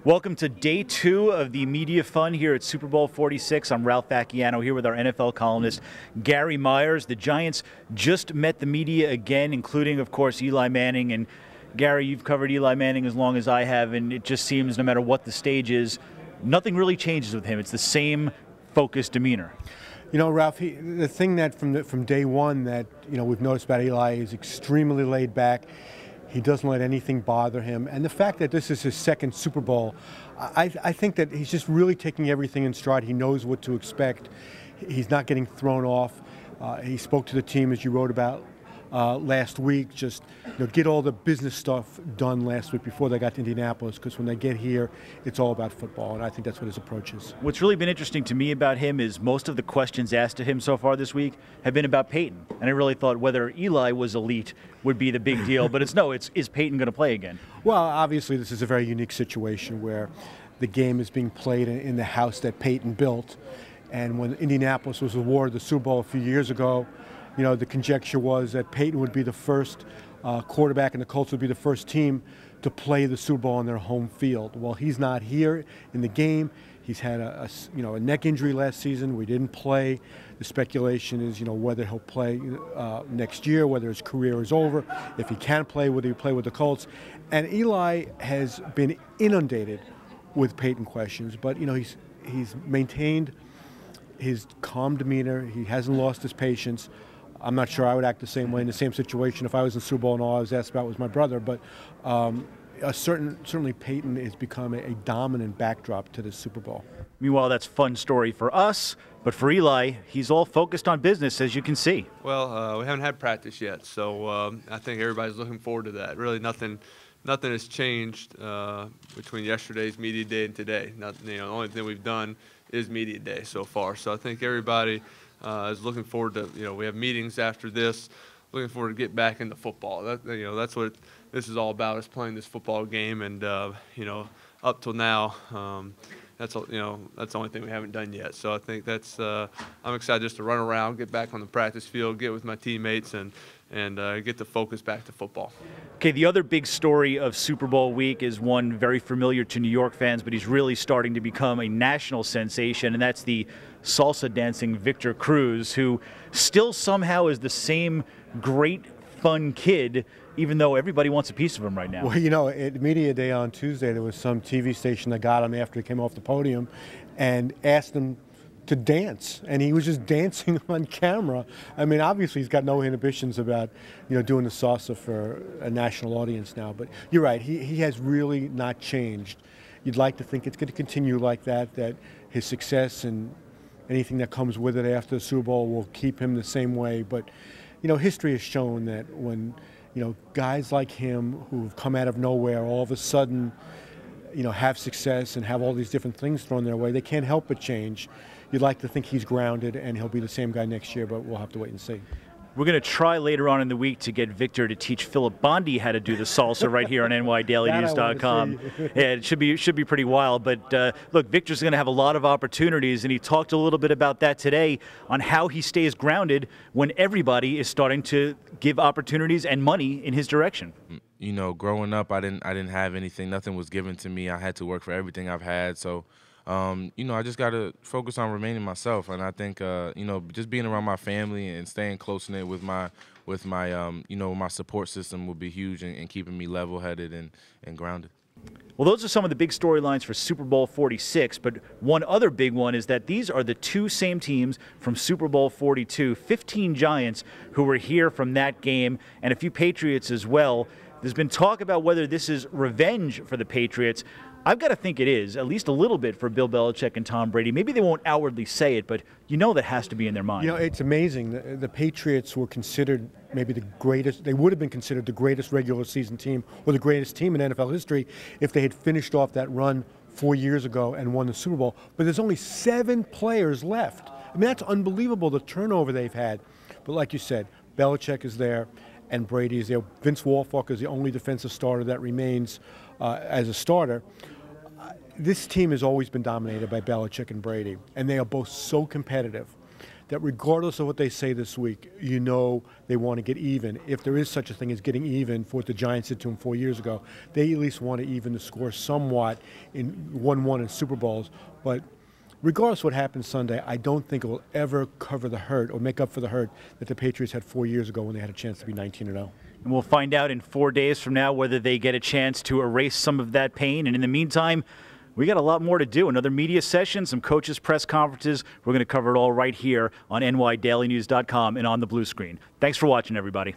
Welcome to day 2 of the media fun here at Super Bowl 46. I'm Ralph Vacchiano here with our NFL columnist Gary Myers. The Giants just met the media again, including, of course, Eli Manning. And Gary, you've covered Eli Manning as long as I have, and it just seems no matter what the stage is, nothing really changes with him. It's the same focused demeanor. You know, Ralph, the thing that from day one that we've noticed about Eli is extremely laid back. He doesn't let anything bother him. And the fact that this is his second Super Bowl, I think that he's just really taking everything in stride. He knows what to expect. He's not getting thrown off. He spoke to the team, as you wrote about last week, just get all the business stuff done last week before they got to Indianapolis, because when they get here, it's all about football, and I think that's what his approach is. What's really been interesting to me about him is most of the questions asked to him so far this week have been about Peyton, and I really thought whether Eli was elite would be the big deal, but is Peyton going to play again? Well, obviously this is a very unique situation where the game is being played in the house that Peyton built, and when Indianapolis was awarded the Super Bowl a few years ago, the conjecture was that Peyton would be the first quarterback and the Colts would be the first team to play the Super Bowl on their home field. Well, he's not here in the game. He's had a neck injury last season. We didn't play. The speculation is, whether he'll play next year, whether his career is over. If he can play, whether he play with the Colts. And Eli has been inundated with Peyton questions, but he's maintained his calm demeanor. He hasn't lost his patience. I'm not sure I would act the same way in the same situation if I was in the Super Bowl and all I was asked about was my brother. But certainly Peyton has become a dominant backdrop to the Super Bowl. Meanwhile, that's a fun story for us, but for Eli, he's all focused on business, as you can see. Well, we haven't had practice yet, so I think everybody's looking forward to that. Really, nothing has changed between yesterday's media day and today. The only thing we've done is media day so far. So I think everybody is looking forward to, we have meetings after this, looking forward to get back into football. That's what this is all about, is playing this football game. And, up till now, that's the only thing we haven't done yet. So I think that's, I'm excited just to run around, get back on the practice field, get with my teammates, and get the focus back to football. Okay, the other big story of Super Bowl week is one very familiar to New York fans, but he's really starting to become a national sensation, and that's the salsa dancing Victor Cruz, who still somehow is the same great, fun kid, even though everybody wants a piece of him right now. Well, at Media Day on Tuesday, there was some TV station that got him after he came off the podium and asked him to dance, and he was just dancing on camera. I mean, obviously he's got no inhibitions about doing the salsa for a national audience now, but you're right, he has really not changed. You'd like to think it's going to continue like that his success and anything that comes with it after the Super Bowl will keep him the same way. But history has shown that when guys like him who've come out of nowhere all of a sudden have success and have all these different things thrown their way, they can't help but change. You'd like to think he's grounded and he'll be the same guy next year, but we'll have to wait and see. We're going to try later on in the week to get Victor to teach Philip Bondi how to do the salsa right here on NYDailyNews.com. Yeah, it should be pretty wild. But look, Victor's going to have a lot of opportunities, and he talked a little bit about that today on how he stays grounded when everybody is starting to give opportunities and money in his direction. Growing up, I didn't have anything. Nothing was given to me. I had to work for everything I've had. So, I just got to focus on remaining myself. And I think, just being around my family and staying close-knit with my my support system will be huge in keeping me level-headed and grounded. Well, those are some of the big storylines for Super Bowl 46, but one other big one is that these are the two same teams from Super Bowl 42, 15 Giants who were here from that game, and a few Patriots as well. There's been talk about whether this is revenge for the Patriots. I've got to think it is, at least a little bit, for Bill Belichick and Tom Brady. Maybe they won't outwardly say it, but that has to be in their mind. It's amazing. The Patriots were considered maybe the greatest. They would have been considered the greatest regular season team or the greatest team in NFL history if they had finished off that run 4 years ago and won the Super Bowl. But there's only 7 players left. I mean, that's unbelievable, the turnover they've had. But like you said, Belichick is there and Brady is there. Vince Wilfork is the only defensive starter that remains as a starter. This team has always been dominated by Belichick and Brady, and they are both so competitive that regardless of what they say this week, you know they want to get even. If there is such a thing as getting even for what the Giants did to them 4 years ago, they at least want to even the score somewhat in 1-1 in Super Bowls. But regardless of what happens Sunday, I don't think it will ever cover the hurt or make up for the hurt that the Patriots had 4 years ago when they had a chance to be 19-0. And we'll find out in 4 days from now whether they get a chance to erase some of that pain. And in the meantime, we got a lot more to do. Another media session, some coaches' press conferences. We're going to cover it all right here on nydailynews.com and on the blue screen. Thanks for watching, everybody.